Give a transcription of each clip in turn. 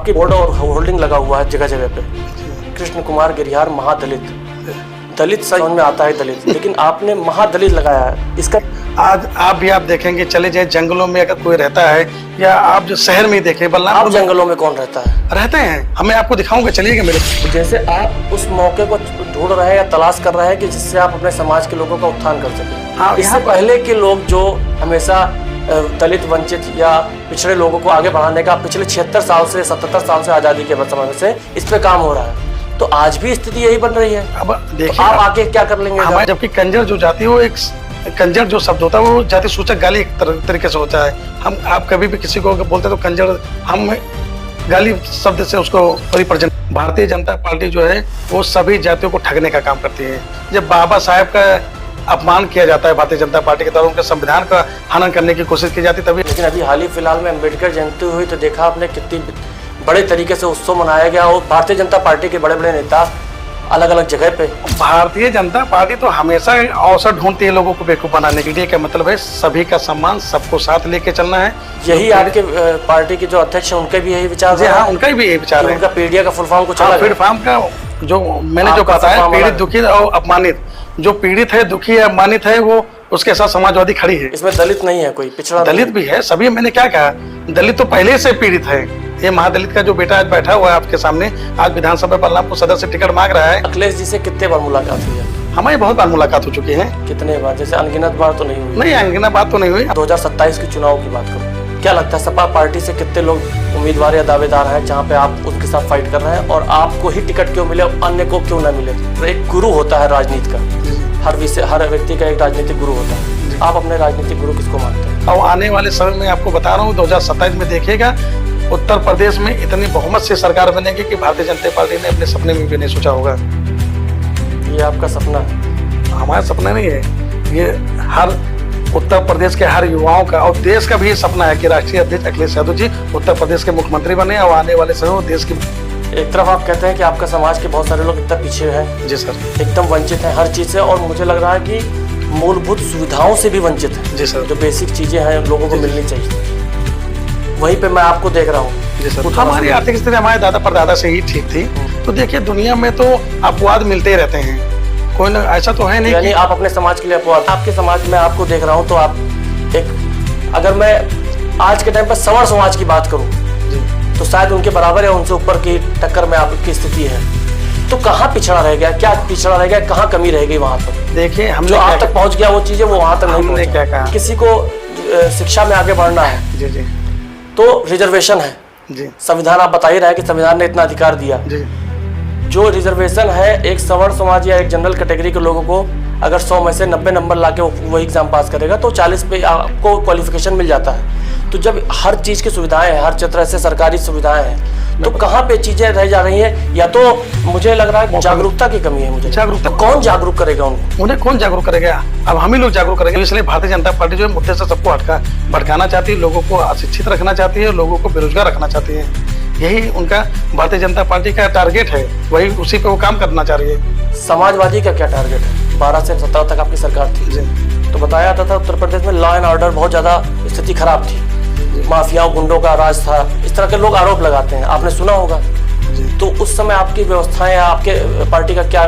आपकी बोर्ड और होल्डिंग लगा हुआ है जगह जगह पे, कृष्ण कुमार गिरिहार महादलित। दलित समझ में आता है दलित, लेकिन आपने महादलित लगाया है। इसका आज आप भी आप देखेंगे, चले जाए जंगलों में अगर कोई रहता है, या आप जो शहर में देखें, आप बलरामपुर में जंगलों में कौन रहता है? रहते हैं। हमें आपको दिखाऊंगा, चलिएगा मेरे। जैसे आप उस मौके को ढूंढ रहे हैं या तलाश कर रहे हैं कि जिससे आप अपने समाज के लोगों का उत्थान कर सकें। हाँ, इससे पहले के लोग जो हमेशा दलित, वंचित या पिछड़े लोगों को आगे बढ़ाने का पिछले 76 साल से 77 साल से आज़ादी के समय से इस पे काम हो रहा है, तो आज भी स्थिति यही बन रही है। अब देखिए, तो आप आगे क्या कर लेंगे? हमारे जबकि कंजर जो जाति, वो एक कंजर जो शब्द होता है वो जाति सूचक गाली एक तरीके से होता है। हम आप कभी भी किसी को बोलते तो कंजर, हम गाली शब्द से उसको रिप्रेजेंट। भारतीय जनता पार्टी जो है वो सभी जातियों को ठगने का काम करती है। जब बाबा साहेब का अपमान किया जाता है भारतीय जनता पार्टी के द्वारा, उनके संविधान का हनन करने की कोशिश की जाती, तभी। लेकिन अभी हाल ही फिलहाल में अम्बेडकर जयंती हुई तो देखा आपने कितनी बड़े तरीके से उत्सव मनाया गया, और भारतीय जनता पार्टी के बड़े बड़े नेता अलग अलग जगह पे। भारतीय जनता पार्टी तो हमेशा अवसर ढूंढती है लोगों को बेवकूफ बनाने के लिए। क्या मतलब है, सभी का सम्मान, सबको साथ लेके चलना है। यही आपके पार्टी के जो अध्यक्ष हैं उनके भी यही विचार है? हाँ, उनका भी यही विचार है। उनका पीडिया का फुल फॉर्म कुछ अलग है। फुल फॉर्म का जो मैंने जो बताया, पीड़ित, दुखी और अपमानित। जो पीड़ित है, दुखी है, अपमानित है, वो उसके साथ समाजवादी खड़ी है। इसमें दलित नहीं है कोई, पिछड़ा दलित भी है, सभी। मैंने क्या कहा, दलित तो पहले से पीड़ित है। ये महादलित का जो बेटा आज बैठा हुआ है आपके सामने, आज विधानसभा बलरामपुर सदर से टिकट मांग रहा है। अखिलेश जी से कितने बार मुलाकात हुई है? हमारी बहुत बार मुलाकात हो चुकी है। कितने बार? जैसे अनगिनत बार तो नहीं हुई? नहीं, अनगिनत बात तो नहीं हुई। 2027 के चुनाव की बात करो, क्या लगता है सपा पार्टी से कितने लोग उम्मीदवार या दावेदार हैं जहां पे आप उनके साथ फाइट कर रहे हैं, और आपको ही टिकट क्यों मिले, अन्य को क्यों ना मिले? तो एक गुरु होता है राजनीति का, हर व्यक्ति का एक राजनीतिक गुरु होता है। आप अपने राजनीतिक गुरु किसको मानते हैं? और आने वाले समय में आपको बता रहा हूँ, 2027 में देखिएगा, उत्तर प्रदेश में इतनी बहुमत से सरकार बनेगी कि भारतीय जनता पार्टी ने अपने सपने में भी नहीं सोचा होगा। ये आपका सपना है? हमारा सपना नहीं है, ये हर उत्तर प्रदेश के हर युवाओं का और देश का भी ये सपना है कि राष्ट्रीय अध्यक्ष अखिलेश यादव जी उत्तर प्रदेश के मुख्यमंत्री बने, और आने वाले समय में देश की। एक तरफ आप कहते हैं कि आपका समाज के बहुत सारे लोग इतना पीछे हैं। जी सर। एकदम वंचित हैं हर चीज़ से, और मुझे लग रहा है कि मूलभूत सुविधाओं से भी वंचित है। जी सर। जो बेसिक चीजें हैं लोगों को मिलनी चाहिए, वहीं पे मैं आपको देख रहा हूँ। जी सर। हमारी आर्थिक स्थिति हमारे दादा परदादा से ही ठीक थी। तो देखिए, दुनिया में तो अपवाद मिलते ही रहते हैं, कोई ना, ऐसा तो है नहीं। यानी आप अपने समाज के लिए अपवाद? आपके समाज में आपको देख रहा हूँ तो आप एक, अगर मैं आज के टाइम पर सवर्ण समाज की बात करूँ तो शायद उनके बराबर या उनसे ऊपर की टक्कर में आपकी स्थिति है। तो कहाँ पिछड़ा रह गया, क्या पिछड़ा रह गया, कहाँ कमी रह गई वहाँ पर? देखिए, हम जो आप तक पहुँच गया वो चीजें वो वहाँ तक नहीं हमने क्या कहा, किसी को शिक्षा में आगे बढ़ना है। जी जी। तो रिजर्वेशन है जी। संविधान, आप बता ही रहे हैं कि संविधान ने इतना अधिकार दिया। जी। जो रिजर्वेशन है, एक सवर्ण समाज या एक जनरल कैटेगरी के लोगों को अगर 100 में से 90 नंबर लाके वो एग्जाम पास करेगा तो 40 पे आपको क्वालिफिकेशन मिल जाता है। तो जब हर चीज की सुविधाएं हैं, हर तरह से सरकारी सुविधाएं हैं, तो कहाँ पे चीजें रह जा रही हैं? या तो मुझे लग रहा है जागरूकता की कमी है। मुझे जागरूकता, तो कौन जागरूक करेगा उनको? उन्हें कौन जागरूक करेगा? अब हम ही लोग जागरूक करेंगे। इसलिए भारतीय जनता पार्टी जो है मुद्दे से सबको भटकाना चाहती है, लोगों को अशिक्षित रखना चाहती है, लोगों को बेरोजगार रखना चाहती है। यही उनका भारतीय जनता पार्टी का टारगेट है, वही उसी पे वो काम करना चाह रही है। समाजवादी का क्या टारगेट है? 12 से 17 तक आपकी सरकार थी, तो बताया जाता था उत्तर प्रदेश में लॉ एंड ऑर्डर बहुत ज्यादा स्थिति खराब थी, माफियाओं गुंडों का राज था, इस तरह के लोग आरोप लगाते हैं, आपने सुना होगा। तो उस समय आपकी व्यवस्थाएं, आपके पार्टी का क्या?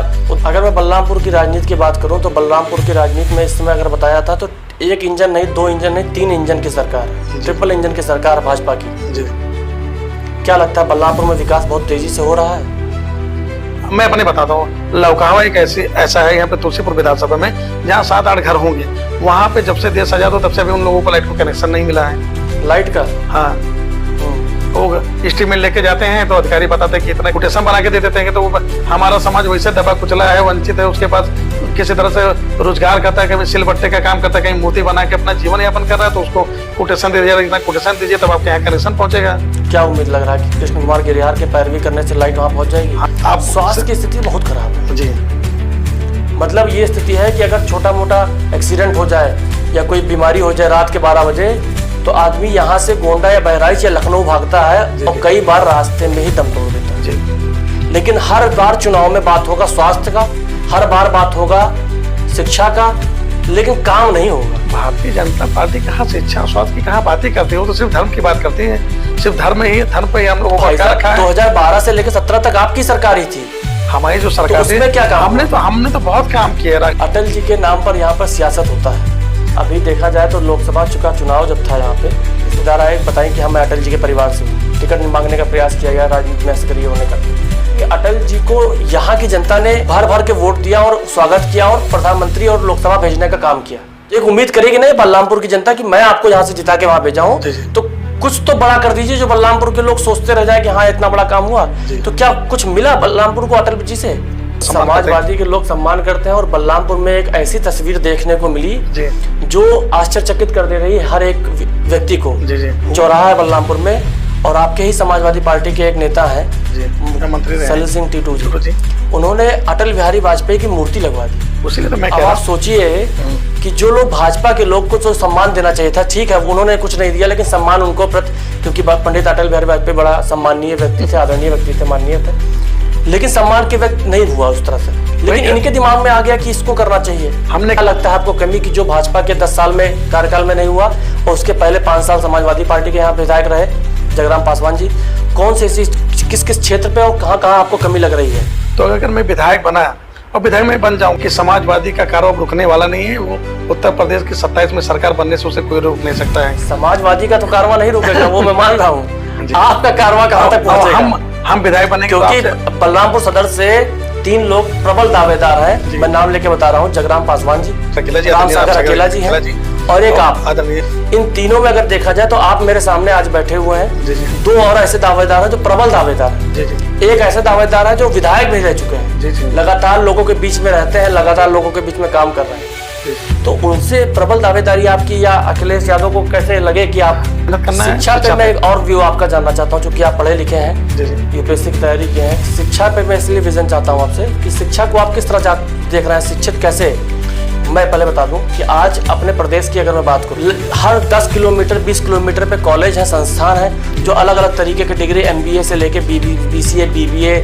अगर मैं बलरामपुर की राजनीति की बात करूं तो बलरामपुर की राजनीति में इस समय अगर बताया था तो एक इंजन नहीं, 2 इंजन नहीं, 3 इंजन की सरकार है, ट्रिपल इंजन की सरकार भाजपा की। क्या लगता है बलरामपुर में विकास बहुत तेजी से हो रहा है? मैं अपने बताता हूँ, लौकावा एक ऐसा है यहाँ पे तुलसीपुर विधानसभा में, जहाँ 7-8 घर होंगे। वहाँ पे जब से देश आजाद हो तब से अभी उन लोगों को लाइट का कनेक्शन नहीं मिला है। लाइट का? हाँ। वो एस्टीमेट लेके जाते हैं तो अधिकारी बताते हैं कि इतना कोटेशन बना के दे देते हैं कि तो हमारा समाज वैसे दबा कुचला है, वंचित है, उसके पास किसी तरह से रोजगार करता है, कभी सिलबट्टे का काम करता है, कहीं मूर्ति बना के अपना जीवन यापन कर रहा है, तो उसको कोटेशन दे दिया, इतना कोटेशन दीजिए तब आपके यहाँ कनेक्शन पहुंचेगा। क्या उम्मीद लग रहा है कि कृष्ण कुमार गिरिहार के पैरवी करने से लाइट वहाँ पहुँच जाएगी? आप स्वास्थ्य की स्थिति बहुत खराब है जी। मतलब ये स्थिति है कि अगर छोटा मोटा एक्सीडेंट हो जाए या कोई बीमारी हो जाए रात के 12 बजे, तो आदमी यहाँ से गोंडा या बहराइच या लखनऊ भागता है और कई बार रास्ते में ही दम तोड़ देता है। लेकिन हर बार चुनाव में बात होगा स्वास्थ्य का, हर बार बात होगा शिक्षा का, लेकिन काम नहीं होगा। भारतीय जनता पार्टी कहाँ शिक्षा स्वास्थ्य की कहाँ बातें करती है, वो तो सिर्फ धर्म की बात करती है। सिर्फ धर्म पे ही हम लोगों को क्या रखा है। 2012 से लेकर 17 तक आपकी सरकार ही थी। हमारी जो तो सरकार उसमें क्या काम हमने तो बहुत काम किया। अटल जी के नाम पर यहाँ पर सियासत होता है। अभी देखा जाए तो लोकसभा का चुनाव जब था यहाँ पे, रिश्तेदार आए बताएं कि हम अटल जी के परिवार से हूँ, टिकट मांगने का प्रयास किया गया राजनीति में सक्रिय होने का। कि अटल जी को यहाँ की जनता ने भर भर के वोट दिया और स्वागत किया और प्रधानमंत्री और लोकसभा भेजने का काम किया। एक उम्मीद करेगी नहीं बलरामपुर की जनता कि मैं आपको यहाँ से जिता के वहां भेजा हूँ, तो कुछ तो बड़ा कर दीजिए जो बलरामपुर के लोग सोचते रह जाए कि हाँ इतना बड़ा काम हुआ। तो क्या कुछ मिला बलरामपुर को अटल जी से? समाजवादी के लोग सम्मान करते हैं और बलरामपुर में एक ऐसी तस्वीर देखने को मिली जो आश्चर्यचकित कर दे रही है हर एक व्यक्ति को। चौराहा है बलरामपुर में और आपके ही समाजवादी पार्टी के एक नेता है सलिल सिंह टीटू जी, उन्होंने अटल बिहारी वाजपेयी की मूर्ति लगवा दी। उसीलिए तो मैं अब आप सोचिए कि जो लोग भाजपा के लोग को जो सम्मान देना चाहिए था, ठीक है उन्होंने कुछ नहीं दिया, लेकिन सम्मान उनको क्योंकि पंडित अटल बिहारी वाजपेयी बड़ा सम्मानीय व्यक्ति थे, आदरणीय व्यक्ति थे, माननीय थे, लेकिन सम्मान के व्यक्त नहीं हुआ उस तरह से। लेकिन इनके दिमाग में आ गया कि इसको करना चाहिए। हमने क्या लगता है आपको कमी की जो भाजपा के 10 साल में कार्यकाल में नहीं हुआ और उसके पहले 5 साल समाजवादी पार्टी के यहाँ विधायक रहे जगराम पासवान जी, कौन से किस किस क्षेत्र पे और कहाँ कहाँ आपको कमी लग रही है? तो अगर मैं विधायक बना और विधायक में बन जाऊं कि समाजवादी का कारोबार रुकने वाला नहीं है, वो उत्तर प्रदेश की 27 में सरकार बनने से उसे कोई रोक नहीं सकता है। समाजवादी का तो कारवां नहीं रुकेगा, वो मैं मान रहा हूँ। आपका कारवां कहाँ तक पहुंचेगा? हम विधायक बनेंगे क्योंकि बलरामपुर सदर से 3 लोग प्रबल दावेदार हैं, मैं नाम लेके बता रहा हूँ, जगराम पासवान जी, राम सागर अकेला जी हैं और एक आप। इन तीनों में अगर देखा जाए तो आप मेरे सामने आज बैठे हुए हैं। 2 और ऐसे दावेदार हैं जो प्रबल दावेदार हैं। एक ऐसे दावेदार है जो विधायक भी रह चुके हैं, लगातार लोगों के बीच में रहते हैं, लगातार लोगों के बीच में काम कर रहे हैं। तो उनसे प्रबल दावेदारी आपकी या अखिलेश यादव को कैसे लगे कि आप शिक्षा पे मैं एक और व्यू आपका जानना चाहता हूँ, क्योंकि आप पढ़े लिखे हैं, यूपीएससी की तैयारी की है। शिक्षा पे मैं इसलिए विजन चाहता हूँ आपसे कि शिक्षा को आप किस तरह देख रहे हैं, शिक्षित कैसे? मैं पहले बता दूं कि आज अपने प्रदेश की अगर मैं बात करूं, हर 10 किलोमीटर 20 किलोमीटर पे कॉलेज है, संस्थान है जो अलग अलग तरीके की डिग्री, MBA से लेके BCA, BBA,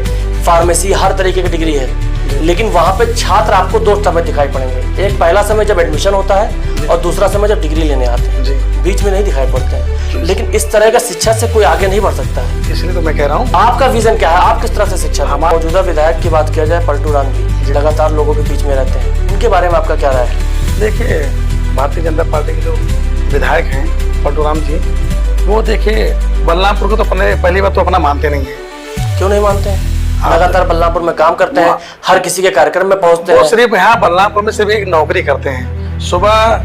फार्मेसी, हर तरीके की डिग्री है। लेकिन वहाँ पे छात्र आपको 2 समय दिखाई पड़ेंगे। एक पहला समय जब एडमिशन होता है और दूसरा समय जब डिग्री लेने आते हैं, बीच में नहीं दिखाई पड़ते हैं। लेकिन इस तरह का शिक्षा से कोई आगे नहीं बढ़ सकता है। इसलिए तो मैं कह रहा हूँ आपका विजन क्या है, आप किस तरह से शिक्षा? हमारे मौजूदा विधायक की बात किया जाए पलटू राम जी, लगातार लोगों के बीच में रहते हैं, इनके बारे में आपका क्या राय है? देखिए, भारतीय जनता पार्टी के जो विधायक हैं पलटू राम जी, वो देखिए बलरामपुर को तो पहली बात तो अपना मानते नहीं है। क्यों नहीं मानते हैं? लगातार बलरामपुर में काम करते हैं, हर किसी के कार्यक्रम में पहुंचते हैं। सिर्फ यहाँ बलरामपुर में सिर्फ एक नौकरी करते हैं, सुबह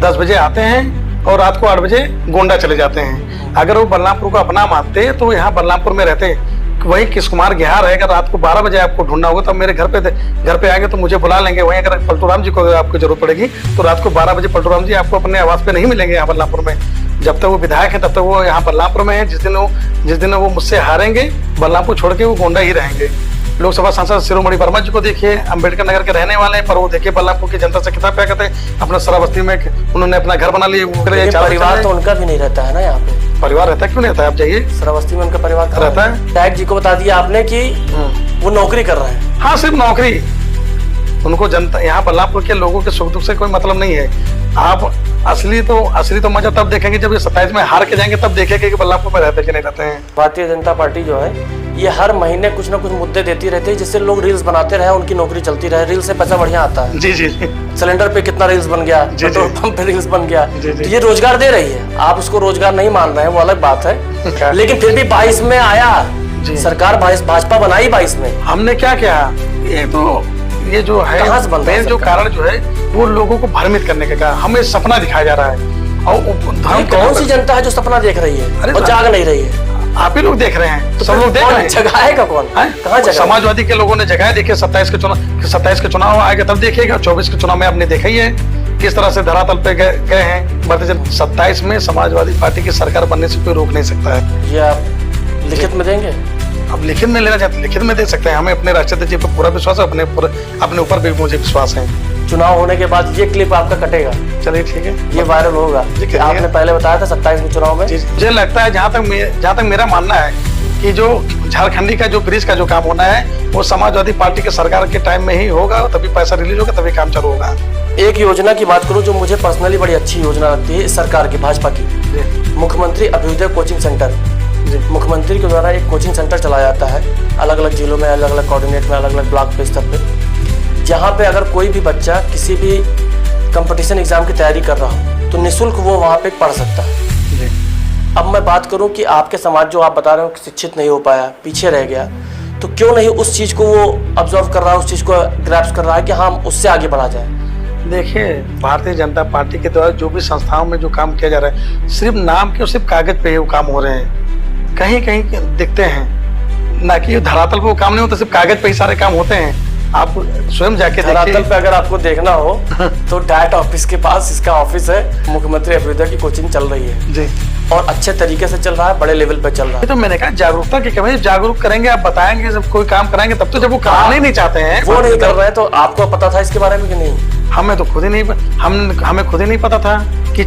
10 बजे आते हैं और रात को 8 बजे गोंडा चले जाते हैं। अगर वो बलरामपुर को अपना मानते तो यहाँ बलरामपुर में रहते। वही किस कुमार गेहार रहेगा, रात को 12 बजे आपको ढूंढना होगा, तब मेरे घर पे आएंगे तो मुझे बुला लेंगे। वहीं अगर पलटूराम जी को आपको जरूरत पड़ेगी तो रात को 12 बजे पलटूराम जी आपको अपने आवास पे नहीं मिलेंगे यहाँ बलरामपुर में। जब तक वो विधायक है तब तक वो यहाँ बलरामपुर में है। जिस दिन वो मुझसे हारेंगे, बलरामपुर छोड़ के वो गोंडा ही रहेंगे। लोकसभा सांसद शिरोमणि वर्मा जी को देखिए, अम्बेडकर नगर के रहने वाले हैं, पर वो देखिए बलरामपुर की जनता से कितना प्यार करते हैं। अपना श्रावस्ती में उन्होंने अपना घर बना लिया। परिवार तो उनका भी नहीं रहता है ना यहाँ पे। परिवार रहता है, क्यों नहीं रहता है? आप जाइए, श्रावस्ती में उनका परिवार रहता है। विधायक जी को बता दिया आपने कि वो नौकरी कर रहे हैं। हाँ, सिर्फ नौकरी। उनको जनता, यहाँ बलरामपुर के लोगों के सुख दुख से कोई मतलब नहीं है। आप असली तो मजा तब देखेंगे जब ये 27 में हार के जाएंगे, तब देखेंगे कि बलरामपुर में रहते कि नहीं रहते हैं। भारतीय जनता पार्टी जो है ये हर महीने कुछ ना कुछ मुद्दे देती रहती है, जिससे लोग रील्स बनाते रहे, उनकी नौकरी चलती रहे। रील से पैसा बढ़िया आता है। जी। सिलेंडर पे कितना रील्स बन गया, पेट्रोल पंप पे रील्स बन गया। तो ये रोजगार दे रही है। आप उसको रोजगार नहीं मान रहे हैं, वो अलग बात है। लेकिन फिर भी 22 में आया, सरकार भाजपा बनाई 22 में। हमने क्या किया? ये जो है मेन जो कारण जो है वो लोगों को भ्रमित करने का कारण, हमें सपना दिखाया जा रहा है। और कौन सी जनता है जो सपना देख रही है और जाग नहीं रही है? आप ही लोग देख रहे हैं, तो सब लोग देख रहे हैं। जगाएगा कौन? कहाँ जगह? समाजवादी के लोगों ने जगह देखिए। 27 के चुनाव आएगा तब देखिएगा। 24 के चुनाव में आपने देखा ही है किस तरह से धरातल पे गए हैं। 27 में समाजवादी पार्टी की सरकार बनने से कोई रोक नहीं सकता है। ये आप लिखित में देंगे? अब लिखित में लेना चाहते लिखित में दे सकते हैं। हमें अपने राष्ट्रीय जी पर पूरा विश्वास है, अपने ऊपर भी मुझे विश्वास है। चुनाव होने के बाद ये क्लिप आपका कटेगा, चलिए ठीक है, ये वायरल होगा। आपने पहले बताया था 27 के चुनाव में। मुझे लगता है जहाँ तक मेरा मानना है कि जो झारखंडी का जो ब्रिज का जो काम होना है वो समाजवादी पार्टी के सरकार के टाइम में ही होगा, तभी पैसा रिलीज होगा, तभी काम चालू होगा। एक योजना की बात करूं जो मुझे पर्सनली बड़ी अच्छी योजना लगती है इस सरकार की, भाजपा की, मुख्यमंत्री अभ्युदय कोचिंग सेंटर, जी मुख्यमंत्री के द्वारा एक कोचिंग सेंटर चलाया जाता है अलग अलग जिलों में, अलग अलग कोऑर्डिनेट में, अलग अलग ब्लॉक पे स्तर पे, जहाँ पे अगर कोई भी बच्चा किसी भी कंपटीशन एग्जाम की तैयारी कर रहा हो तो निःशुल्क वो वहाँ पे पढ़ सकता है। जी अब मैं बात करूं कि आपके समाज जो आप बता रहे हो कि शिक्षित नहीं हो पाया, पीछे रह गया, तो क्यों नहीं उस चीज़ को वो ऑब्जर्व कर रहा है, उस चीज़ को ग्रैप्स कर रहा है कि हम उससे आगे बढ़ा जाए। देखिए, भारतीय जनता पार्टी के द्वारा जो भी संस्थाओं में जो काम किया जा रहा है, सिर्फ नाम के और सिर्फ कागज पे वो काम हो रहे हैं, कहीं कहीं दिखते हैं, ना कि धरातल पे वो काम नहीं होता, सिर्फ कागज पे ही सारे काम होते हैं। आप स्वयं जाके धरातल देखिए। पे अगर आपको देखना हो तो डायट ऑफिस के पास इसका ऑफिस है, मुख्यमंत्री अभ्युदय की कोचिंग चल रही है जी, और अच्छे तरीके से चल रहा है, बड़े लेवल पे चल रहा ये है। तो मैंने कहा जागरूकता की कमी। जागरूक करेंगे, आप बताएंगे, जब कोई काम कराएंगे तब तो, जब वो कराना ही नहीं चाहते हैं, वो नहीं कर रहे हैं, तो आपको पता था इसके बारे में कि नहीं? हमें तो खुद ही नहीं, हमें खुद ही नहीं पता था कि